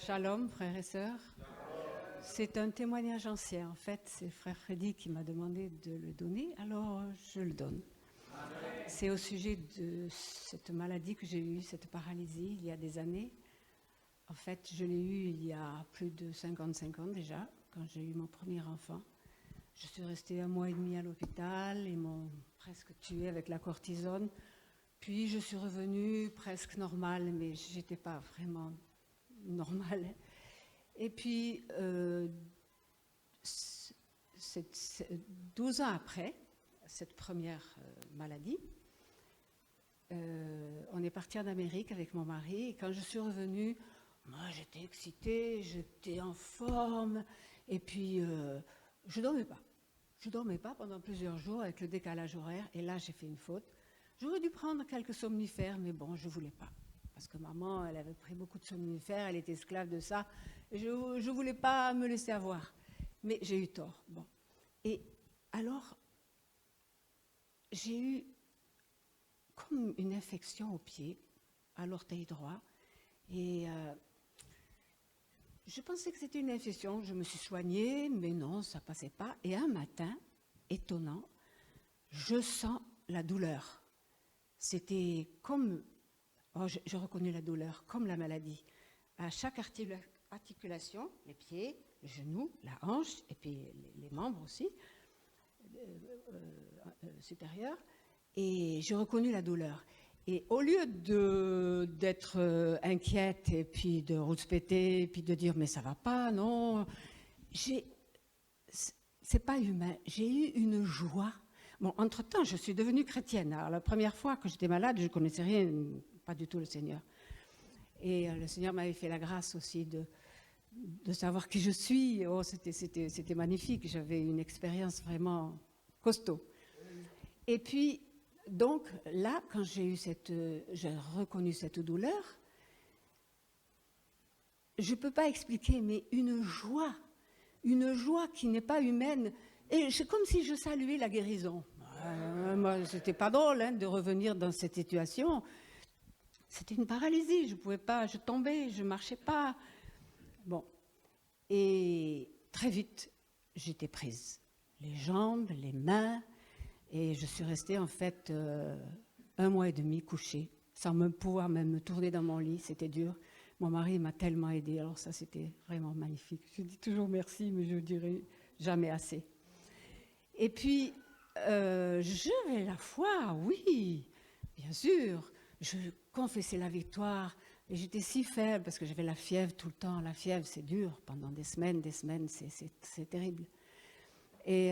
Shalom, frères et sœurs. C'est un témoignage ancien. En fait, c'est frère Freddy qui m'a demandé de le donner, alors je le donne. C'est au sujet de cette maladie que j'ai eue, cette paralysie, il y a des années. En fait, je l'ai eue il y a plus de 55 ans déjà, quand j'ai eu mon premier enfant. Je suis restée 1 mois et demi à l'hôpital, ils m'ont presque tuée avec la cortisone. Puis je suis revenue presque normale, mais je n'étais pas vraiment normale. Et puis, 12 ans après cette première maladie, on est parti en Amérique avec mon mari. Et quand je suis revenue, moi j'étais excitée, j'étais en forme. Et puis, je ne dormais pas. Je ne dormais pas pendant plusieurs jours avec le décalage horaire. Et là, j'ai fait une faute. J'aurais dû prendre quelques somnifères, mais bon, je ne voulais pas. Parce que maman, elle avait pris beaucoup de somnifères, elle était esclave de ça. Et je ne voulais pas me laisser avoir. Mais j'ai eu tort. Bon. Et alors, j'ai eu comme une infection au pied, à l'orteil droit. Et je pensais que c'était une infection. Je me suis soignée, mais non, ça ne passait pas. Et un matin, étonnant, je sens la douleur. C'était comme... Oh, je reconnais la douleur, comme la maladie. À chaque articulation, les pieds, les genoux, la hanche, et puis les membres aussi, supérieurs, et j'ai reconnu la douleur. Et au lieu d'être inquiète, et puis de rouspéter, et puis de dire « mais ça va pas, non », c'est pas humain, j'ai eu une joie. Bon, entre-temps, je suis devenue chrétienne. Alors, la première fois que j'étais malade, je ne connaissais rien, pas du tout le Seigneur. Et le Seigneur m'avait fait la grâce aussi de savoir qui je suis. Oh, c'était magnifique, j'avais une expérience vraiment costaud. Et puis, donc, là, quand j'ai reconnu cette douleur, je ne peux pas expliquer, mais une joie qui n'est pas humaine. Et c'est comme si je saluais la guérison. Moi, c'était pas drôle de revenir dans cette situation. C'était une paralysie, je pouvais pas, je tombais, je marchais pas. Bon, et très vite, j'étais prise. Les jambes, les mains, et je suis restée en fait 1 mois et demi couchée, sans même pouvoir même me tourner dans mon lit, c'était dur. Mon mari m'a tellement aidée, alors ça c'était vraiment magnifique. Je dis toujours merci, mais je ne dirai jamais assez. Et puis, j'avais la foi, oui, bien sûr. Je confessais la victoire. Et j'étais si faible parce que j'avais la fièvre tout le temps. La fièvre, c'est dur. Pendant des semaines, c'est terrible. Et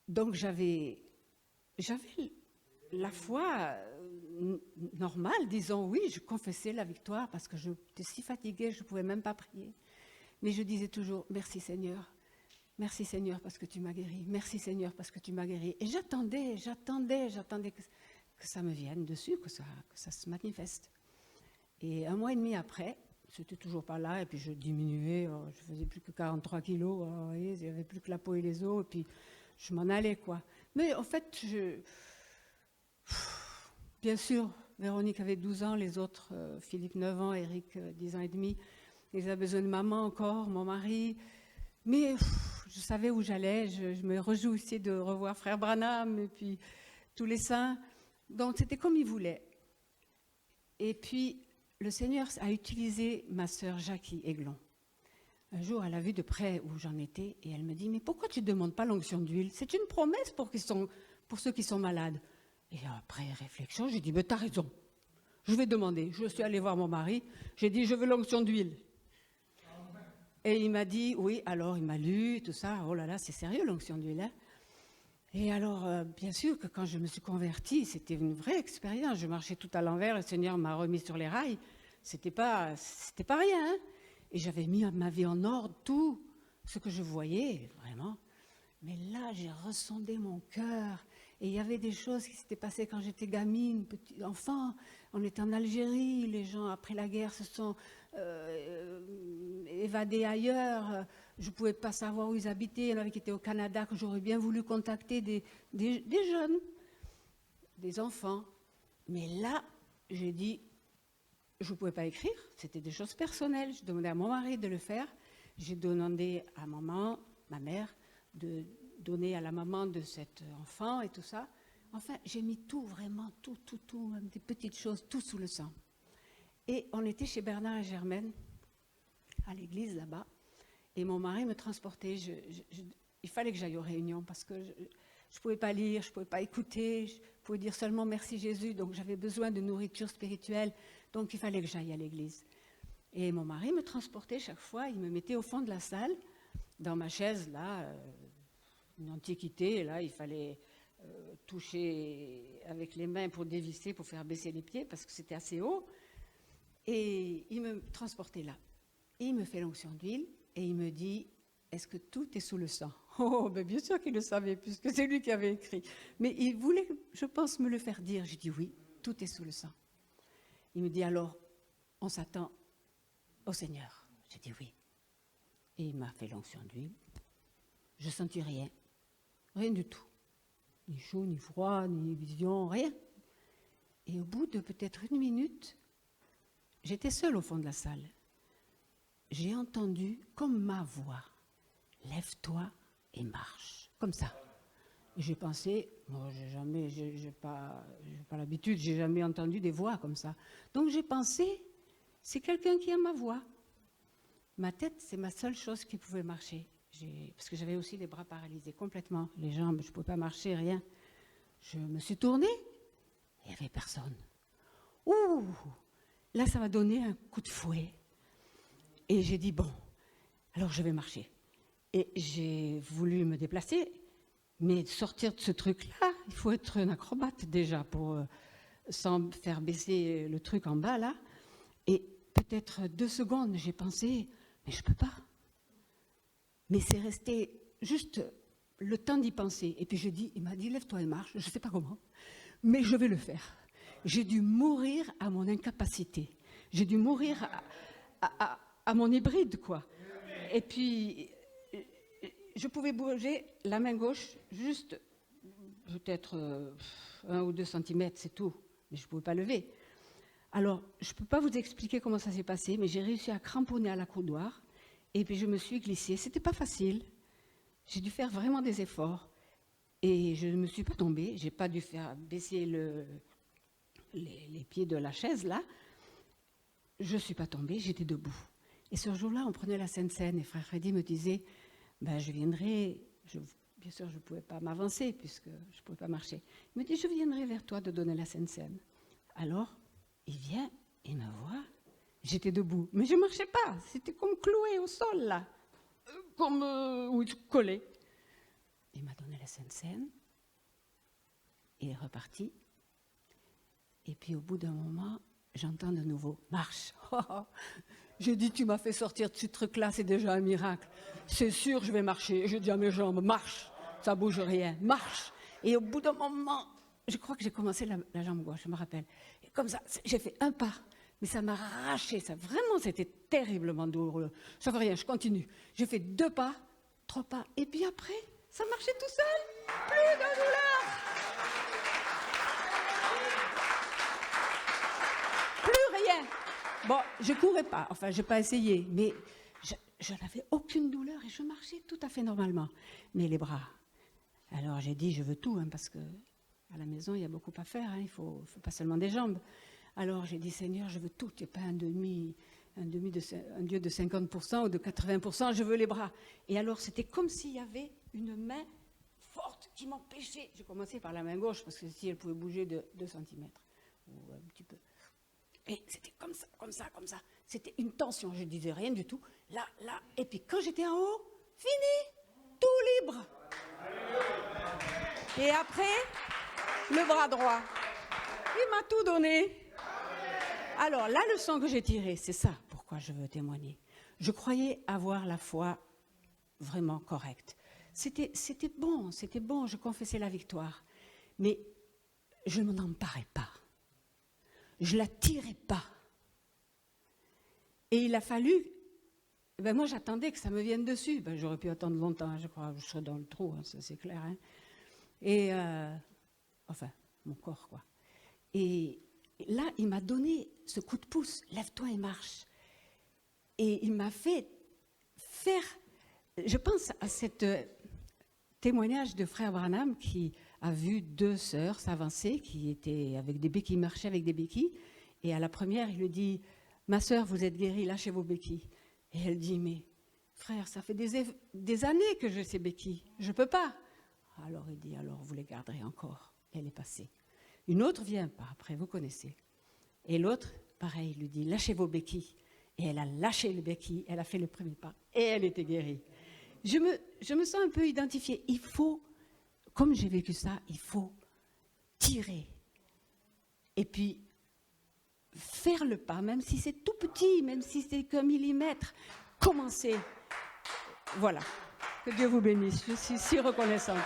donc j'avais la foi normale, disons oui, je confessais la victoire parce que j'étais si fatiguée, je ne pouvais même pas prier. Mais je disais toujours, merci Seigneur parce que tu m'as guéri, merci Seigneur parce que tu m'as guéri. Et j'attendais que ça me vienne dessus, que ça se manifeste. Et 1 mois et demi après, c'était toujours pas là, et puis je diminuais, je faisais plus que 43 kilos, il n'y avait plus que la peau et les os, et puis je m'en allais, quoi. Mais en fait, bien sûr, Véronique avait 12 ans, les autres, Philippe 9 ans, Eric 10 ans et demi, ils avaient besoin de maman encore, mon mari. Mais je savais où j'allais, je me réjouissais de revoir frère Branham et puis tous les saints. Donc c'était comme il voulait. Et puis le Seigneur a utilisé ma sœur Jackie Aiglon. Un jour, elle a vu de près où j'en étais et elle me dit « Mais pourquoi tu ne demandes pas l'onction d'huile? C'est une promesse pour ceux qui sont malades. » Et après réflexion, j'ai dit « T'as raison, je vais demander. » Je suis allée voir mon mari, j'ai dit « Je veux l'onction d'huile. » Et il m'a dit, oui, alors il m'a lu, tout ça, oh là là, c'est sérieux l'onction d'huile. Hein. Et alors, bien sûr que quand je me suis convertie, c'était une vraie expérience. Je marchais tout à l'envers, le Seigneur m'a remis sur les rails. C'était pas rien. Hein. Et j'avais mis ma vie en ordre, tout ce que je voyais, vraiment. Mais là, j'ai ressondé mon cœur. Et il y avait des choses qui s'étaient passées quand j'étais gamine, petit enfant. On était en Algérie, les gens, après la guerre, se sont évadés ailleurs. Je ne pouvais pas savoir où ils habitaient. Il y en avait qui étaient au Canada, que j'aurais bien voulu contacter, des jeunes, des enfants. Mais là, j'ai dit, je ne pouvais pas écrire, c'était des choses personnelles. Je demandais à mon mari de le faire. J'ai demandé à maman, ma mère, de donner à la maman de cet enfant et tout ça. Enfin, j'ai mis tout, vraiment, tout, même des petites choses, tout sous le sang. Et on était chez Bernard et Germaine, à l'église là-bas, et mon mari me transportait. Il fallait que j'aille aux réunions parce que je ne pouvais pas lire, je ne pouvais pas écouter, je pouvais dire seulement merci Jésus, donc j'avais besoin de nourriture spirituelle, donc il fallait que j'aille à l'église. Et mon mari me transportait chaque fois, il me mettait au fond de la salle, dans ma chaise, là, une antiquité, là, il fallait toucher avec les mains pour dévisser, pour faire baisser les pieds, parce que c'était assez haut. Et il me transportait là. Et il me fait l'onction d'huile et il me dit, est-ce que tout est sous le sang? Oh, ben bien sûr qu'il le savait, puisque c'est lui qui avait écrit. Mais il voulait, je pense, me le faire dire. Je dis oui, tout est sous le sang. Il me dit alors, on s'attend au Seigneur. J'ai dit oui. Et il m'a fait l'onction d'huile. Je ne sentis rien. Rien du tout. Ni chaud, ni froid, ni vision, rien. Et au bout de peut-être 1 minute, j'étais seule au fond de la salle. J'ai entendu comme ma voix, lève-toi et marche, comme ça. J'ai pensé, moi j'ai pas l'habitude, j'ai jamais entendu des voix comme ça. Donc j'ai pensé, c'est quelqu'un qui a ma voix. Ma tête, c'est ma seule chose qui pouvait marcher. Parce que j'avais aussi les bras paralysés complètement, les jambes, je ne pouvais pas marcher, rien. Je me suis tournée, il n'y avait personne. Ouh, là ça m'a donné un coup de fouet. Et j'ai dit, bon, alors je vais marcher. Et j'ai voulu me déplacer, mais sortir de ce truc-là, il faut être un acrobate déjà, sans faire baisser le truc en bas, là. Et peut-être 2 secondes, j'ai pensé, mais je ne peux pas. Mais c'est resté juste le temps d'y penser. Et puis il m'a dit, lève-toi et marche, je ne sais pas comment, mais je vais le faire. J'ai dû mourir à mon incapacité. J'ai dû mourir à mon hybride, quoi. Et puis, je pouvais bouger la main gauche juste peut-être 1 ou 2 centimètres, c'est tout. Mais je ne pouvais pas lever. Alors, je ne peux pas vous expliquer comment ça s'est passé, mais j'ai réussi à cramponner à la coudoir. Et puis, je me suis glissée. Ce n'était pas facile. J'ai dû faire vraiment des efforts. Et je ne me suis pas tombée. Je n'ai pas dû faire baisser les pieds de la chaise, là. Je ne suis pas tombée, j'étais debout. Et ce jour-là, on prenait la Sainte Seine et frère Freddy me disait, ben, je viendrai, bien sûr je ne pouvais pas m'avancer puisque je ne pouvais pas marcher. Il me dit, je viendrai vers toi de donner la Sainte Seine. Alors, il vient et me voit. J'étais debout, mais je ne marchais pas, c'était comme cloué au sol là, comme collé. Il m'a donné la Sainte Seine, il est reparti. Et puis au bout d'un moment, j'entends de nouveau, marche. J'ai dit, tu m'as fait sortir de ce truc-là, c'est déjà un miracle. C'est sûr, je vais marcher. Je dis à mes jambes, marche, ça bouge rien, marche. Et au bout d'un moment, je crois que j'ai commencé la jambe gauche, je me rappelle. Et comme ça, j'ai fait un pas, mais ça m'a arraché, ça vraiment, c'était terriblement douloureux. Ça fait rien, je continue. J'ai fait 2 pas, 3 pas, et puis après, ça marchait tout seul, plus de douleur. Plus rien. Bon, je ne courais pas, enfin, je n'ai pas essayé, mais je n'avais aucune douleur et je marchais tout à fait normalement. Mais les bras, alors j'ai dit, je veux tout, hein, parce qu'à la maison, il y a beaucoup à faire, hein, il faut pas seulement des jambes. Alors j'ai dit, Seigneur, je veux tout, tu n'es pas un Dieu de 50% ou de 80%, je veux les bras. Et alors c'était comme s'il y avait une main forte qui m'empêchait. J'ai commencé par la main gauche, parce que si elle pouvait bouger de 2 cm, ou un petit peu. Et c'était comme ça, comme ça, comme ça. C'était une tension, je ne disais rien du tout. Là, là, et puis quand j'étais en haut, fini, tout libre. Et après, le bras droit. Il m'a tout donné. Alors, la leçon que j'ai tirée, c'est ça pourquoi je veux témoigner. Je croyais avoir la foi vraiment correcte. C'était bon, je confessais la victoire. Mais je ne m'en emparais pas. Je ne la tirais pas. Et il a fallu, moi j'attendais que ça me vienne dessus. J'aurais pu attendre longtemps, je crois, je serais dans le trou, hein, ça c'est clair. Hein. Et, enfin, mon corps, quoi. Et Et là, il m'a donné ce coup de pouce, lève-toi et marche. Et il m'a fait faire, je pense à ce témoignage de frère Branham qui a vu 2 sœurs s'avancer, qui étaient avec des béquilles, marchaient avec des béquilles. Et à la première, il lui dit, ma sœur, vous êtes guérie, lâchez vos béquilles. Et elle dit, mais frère, ça fait des années que j'ai ces béquilles, je ne peux pas. Alors il dit, alors vous les garderez encore. Elle est passée. Une autre vient pas, après vous connaissez. Et l'autre, pareil, il lui dit, lâchez vos béquilles. Et elle a lâché les béquilles, elle a fait le premier pas, et elle était guérie. Je me sens un peu identifiée. Il faut, comme j'ai vécu ça, il faut tirer. Et puis, faire le pas, même si c'est tout petit, même si c'est qu'un millimètre, commencer. Voilà. Que Dieu vous bénisse. Je suis si reconnaissante.